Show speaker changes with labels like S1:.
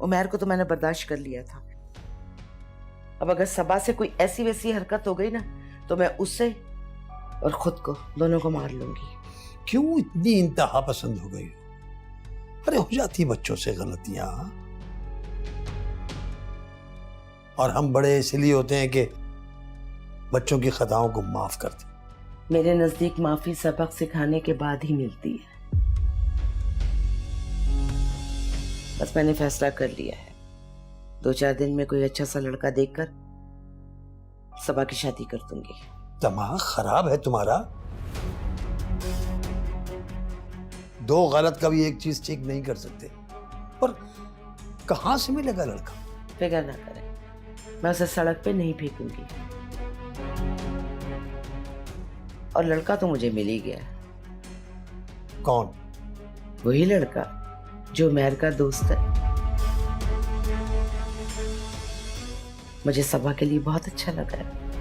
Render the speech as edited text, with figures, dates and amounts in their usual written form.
S1: उमैर को तो मैंने बर्दाश्त कर लिया था। अब अगर सबा से कोई ऐसी वैसी हरकत हो गई ना तो मैं उससे और खुद को दोनों को मार लूंगी।
S2: क्यों इतनी इंतहा पसंद हो गई? अरे हो जाती बच्चों से गलतियां, और हम बड़े इसलिए होते हैं कि बच्चों की खताओं को माफ करते।
S1: मेरे नजदीक माफी सबक सिखाने के बाद ही मिलती है। बस मैंने फैसला कर लिया है, 2-4 दिन में कोई अच्छा सा लड़का देखकर सबा की शादी कर दूंगी।
S2: दिमाग खराब है तुम्हारा? 2 गलत कभी एक चीज ठीक नहीं कर सकते। पर कहां से मिलेगा लड़का?
S1: फिक्र ना करें, मैं उसे सड़क पे नहीं फेंकूंगी। और लड़का तो मुझे मिल ही गया।
S2: कौन?
S1: वही लड़का जो उमैर का दोस्त है। मुझे सबा के लिए बहुत अच्छा लगा है।